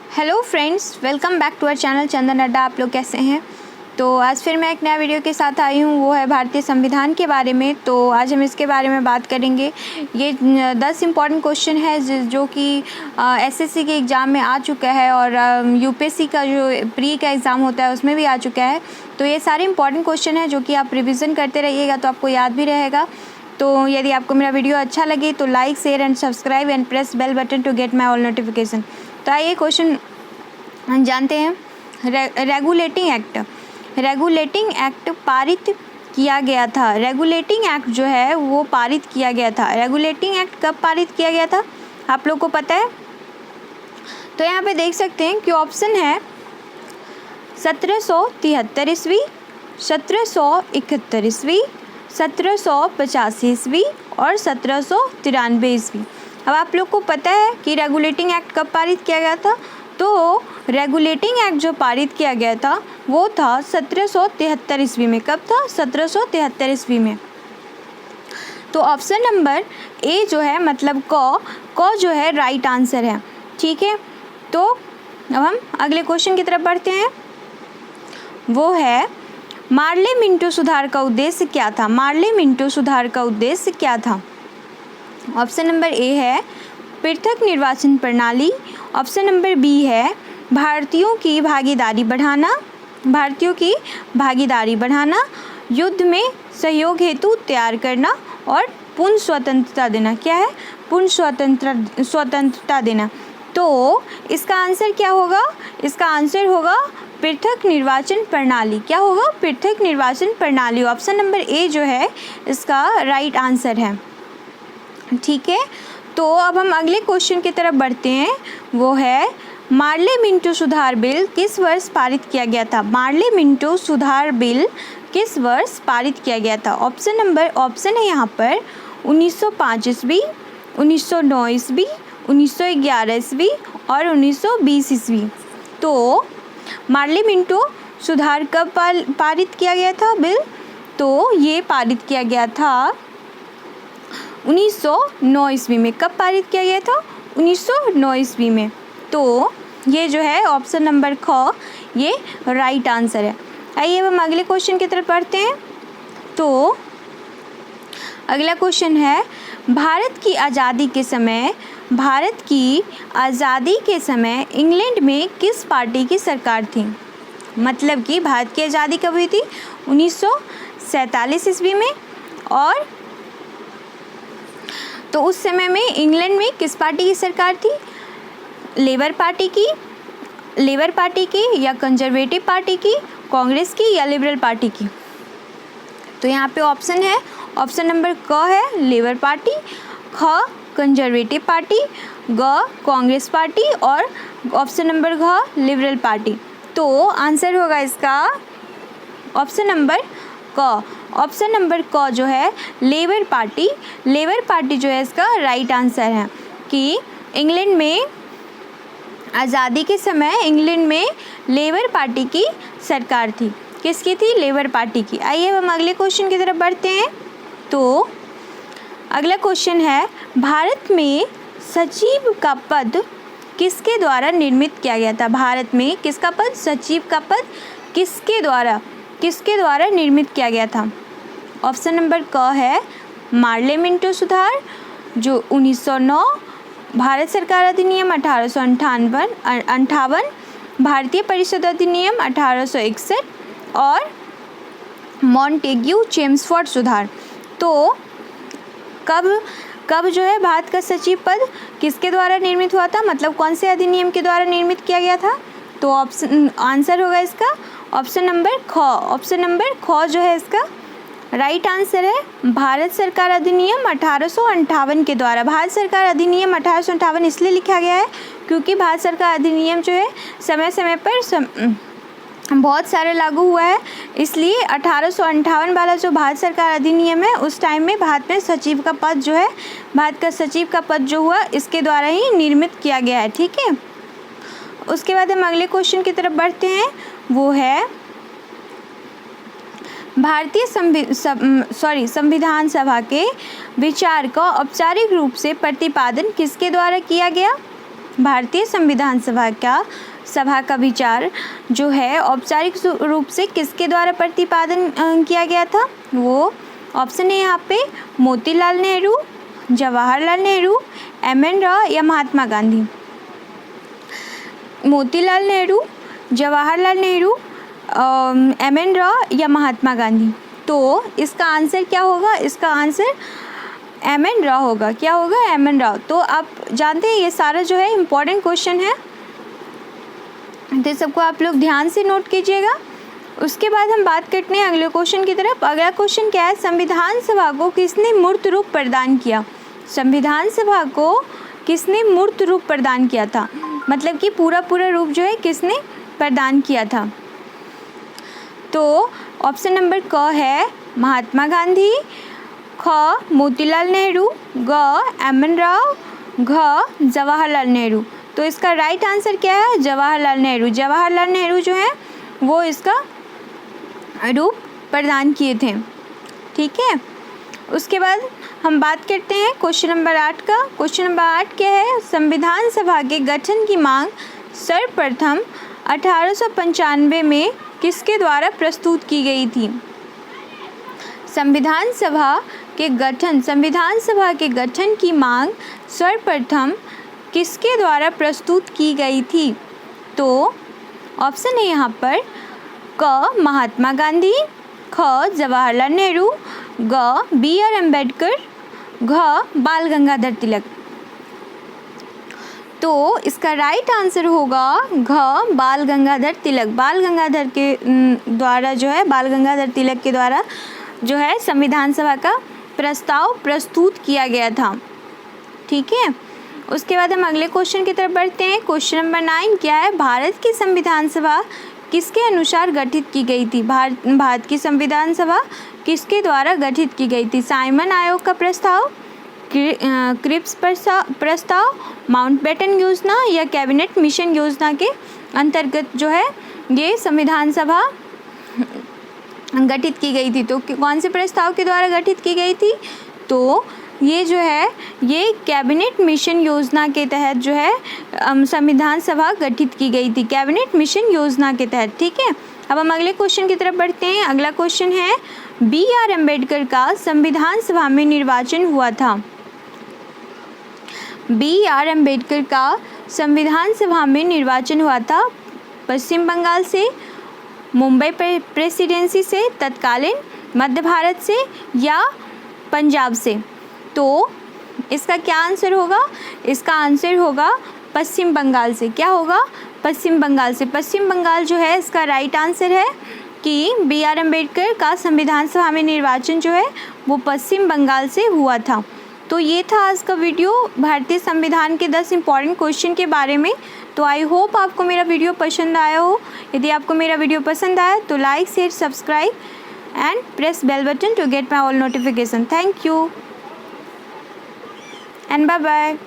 Hello friends, welcome back to our channel Chandan Adda. आप लोग कैसे हैं? तो आज फिर मैं एक नया वीडियो के साथ आई हूँ, वो है भारतीय संविधान के बारे में। तो आज हम इसके बारे में बात करेंगे। ये 10 इम्पॉर्टेंट क्वेश्चन है जो कि एसएससी के एग्ज़ाम में आ चुका है और यूपीएससी का जो प्री का एग्ज़ाम होता है उसमें भी आ चुका है। तो ये सारे इंपॉर्टेंट क्वेश्चन हैं जो कि आप रिविज़न करते रहिएगा तो आपको याद भी रहेगा। तो यदि आपको मेरा वीडियो अच्छा लगे तो like, share and subscribe and press bell button to get my all notification. तो आइए क्वेश्चन जानते हैं। रेगुलेटिंग एक्ट पारित किया गया था। रेगुलेटिंग एक्ट जो है वो पारित किया गया था। रेगुलेटिंग एक्ट कब पारित किया गया था आप लोग को पता है? तो यहाँ पे देख सकते हैं कि ऑप्शन है 1773 ईस्वी, 1771 ईस्वी, 1785 ईस्वी और 1793 ईस्वी। अब आप लोग को पता है कि रेगुलेटिंग एक्ट कब पारित किया गया था? तो रेगुलेटिंग एक्ट जो पारित किया गया था वो था 1773 ईस्वी में। कब था? 1773 ईस्वी में। तो ऑप्शन नंबर ए जो है मतलब क जो है राइट आंसर है। ठीक है, तो अब हम अगले क्वेश्चन की तरफ बढ़ते हैं। वो है मार्ले मिंटो सुधार का उद्देश्य क्या था? मार्ले मिंटो सुधार का उद्देश्य क्या था? ऑप्शन नंबर ए है पृथक निर्वाचन प्रणाली। ऑप्शन नंबर बी है भारतीयों की भागीदारी बढ़ाना, युद्ध में सहयोग हेतु तैयार करना और पूर्ण स्वतंत्रता देना। क्या है? पूर्ण स्वतंत्रता देना। तो इसका आंसर क्या होगा? इसका आंसर होगा पृथक निर्वाचन प्रणाली। क्या होगा? पृथक निर्वाचन प्रणाली। ऑप्शन नंबर ए जो है इसका राइट आंसर है। ठीक है, तो अब हम अगले क्वेश्चन की तरफ बढ़ते हैं। वो है मार्ले मिंटो सुधार बिल किस वर्ष पारित किया गया था? मार्ले मिंटो सुधार बिल किस वर्ष पारित किया गया था? ऑप्शन है यहाँ पर 1905 ईस्वी, 1909 ईस्वी, 1911 ईस्वी और 1920 ईस्वी। तो मार्ले मिंटो सुधार कब पारित किया गया था बिल? तो ये पारित किया गया था 1909 ईस्वी में। कब पारित किया गया था? 1909 ईस्वी में। तो ये जो है ऑप्शन नंबर ख ये राइट आंसर है। आइए हम अगले क्वेश्चन की तरफ बढ़ते हैं। तो अगला क्वेश्चन है भारत की आज़ादी के समय इंग्लैंड में किस पार्टी की सरकार थी? मतलब कि भारत की आज़ादी कब हुई थी? 1947 ईस्वी में। और तो उस समय में इंग्लैंड में किस पार्टी की सरकार थी? लेबर पार्टी की या कंजर्वेटिव पार्टी की, कांग्रेस की या लिबरल पार्टी की? तो यहाँ पे ऑप्शन है, ऑप्शन नंबर क है लेबर पार्टी, ख कंजर्वेटिव पार्टी, ग कांग्रेस पार्टी और ऑप्शन नंबर घ लिबरल पार्टी। तो आंसर होगा इसका ऑप्शन नंबर क। ऑप्शन नंबर क जो है लेबर पार्टी जो है इसका राइट आंसर है कि इंग्लैंड में आज़ादी के समय इंग्लैंड में लेबर पार्टी की सरकार थी। किसकी थी? लेबर पार्टी की। आइए हम अगले क्वेश्चन की तरफ बढ़ते हैं। तो अगला क्वेश्चन है भारत में सचिव का पद किसके द्वारा निर्मित किया गया था? भारत में किसका पद? सचिव का पद किसके द्वारा निर्मित किया गया था? ऑप्शन नंबर क है मार्ले मिंटो सुधार जो 1909, भारत सरकार अधिनियम 1858, भारतीय परिषद अधिनियम 1861 और मॉन्टेग्यू चेम्सफोर्ड सुधार। तो कब जो है भारत का सचिव पद किसके द्वारा निर्मित हुआ था? मतलब कौन से अधिनियम के द्वारा निर्मित किया गया था? तो ऑप्शन आंसर होगा इसका ऑप्शन नंबर ख। ऑप्शन नंबर ख जो है इसका राइट आंसर है भारत सरकार अधिनियम 1858 के द्वारा। भारत सरकार अधिनियम 1858 इसलिए लिखा गया है क्योंकि भारत सरकार अधिनियम जो है समय समय पर बहुत सारे लागू हुआ है, इसलिए 1858 वाला जो भारत सरकार अधिनियम है उस टाइम में भारत में सचिव का पद जो है, भारत का सचिव का पद जो हुआ इसके द्वारा ही निर्मित किया गया है। ठीक है, उसके बाद हम अगले क्वेश्चन की तरफ बढ़ते हैं। वो है भारतीय संविधान सभा के विचार का औपचारिक रूप से प्रतिपादन किसके द्वारा किया गया? भारतीय संविधान सभा का विचार जो है औपचारिक रूप से किसके द्वारा प्रतिपादन किया गया था? वो ऑप्शन है यहाँ पे मोतीलाल नेहरू, जवाहरलाल नेहरू, एम.एन. राव या महात्मा गांधी। मोतीलाल नेहरू, जवाहरलाल नेहरू, एम.एन. राव या महात्मा गांधी। तो इसका आंसर क्या होगा? इसका आंसर एम.एन. राव होगा। क्या होगा? एम.एन. राव। तो आप जानते हैं ये सारा जो है इम्पॉर्टेंट क्वेश्चन है, तो सबको आप लोग ध्यान से नोट कीजिएगा। उसके बाद हम बात करते हैं अगले क्वेश्चन की तरफ। अगला क्वेश्चन क्या है? संविधान सभा को किसने मूर्त रूप प्रदान किया? संविधान सभा को किसने मूर्त रूप प्रदान किया था? मतलब कि पूरा रूप जो है किसने प्रदान किया था? तो ऑप्शन नंबर क है महात्मा गांधी, ख मोतीलाल नेहरू, ग एम.एन. राव, घ जवाहरलाल नेहरू। तो इसका राइट आंसर क्या है? जवाहरलाल नेहरू। जवाहरलाल नेहरू जो है वो इसका रूप प्रदान किए थे। ठीक है, उसके बाद हम बात करते हैं क्वेश्चन नंबर 8 का। क्वेश्चन नंबर 8 क्या है? संविधान सभा के गठन की मांग सर्वप्रथम 1895 में किसके द्वारा प्रस्तुत की गई थी? संविधान सभा के गठन की मांग सर्वप्रथम किसके द्वारा प्रस्तुत की गई थी? तो ऑप्शन है यहाँ पर क महात्मा गांधी, ख जवाहरलाल नेहरू, ग बी.आर. अम्बेडकर, घ बाल गंगाधर तिलक। तो इसका राइट आंसर होगा घ बाल गंगाधर तिलक। बाल गंगाधर तिलक के द्वारा जो है संविधान सभा का प्रस्ताव प्रस्तुत किया गया था। ठीक है, उसके बाद हम अगले क्वेश्चन की तरफ बढ़ते हैं। क्वेश्चन नंबर 9 क्या है? भारत की संविधान सभा किसके अनुसार गठित की गई थी? भारत की संविधान सभा किसके द्वारा गठित की गई थी? साइमन आयोग का प्रस्ताव, क्रिप्स प्रस्ताव, माउंटबेटन योजना या कैबिनेट मिशन योजना के अंतर्गत जो है ये संविधान सभा गठित की गई थी। तो कौन से प्रस्ताव के द्वारा गठित की गई थी? तो ये जो है ये कैबिनेट मिशन योजना के तहत जो है संविधान सभा गठित की गई थी, कैबिनेट मिशन योजना के तहत। ठीक है, अब हम अगले क्वेश्चन की तरफ बढ़ते हैं। अगला क्वेश्चन है बी.आर. अम्बेडकर का संविधान सभा में निर्वाचन हुआ था। बी.आर. अम्बेडकर का संविधान सभा में निर्वाचन हुआ था पश्चिम बंगाल से, मुंबई प्रेसिडेंसी से, तत्कालीन मध्य भारत से या पंजाब से। तो इसका क्या आंसर होगा? इसका आंसर होगा पश्चिम बंगाल से। क्या होगा? पश्चिम बंगाल से। पश्चिम बंगाल जो है इसका राइट आंसर है कि बी.आर. अम्बेडकर का संविधान सभा में निर्वाचन जो है वो पश्चिम बंगाल से हुआ था। तो ये था आज का वीडियो भारतीय संविधान के 10 इम्पॉर्टेंट क्वेश्चन के बारे में। तो आई होप आपको मेरा वीडियो पसंद आया हो। यदि आपको मेरा वीडियो पसंद आया तो like, share, subscribe and press bell button to get my all notification. Thank you and bye bye.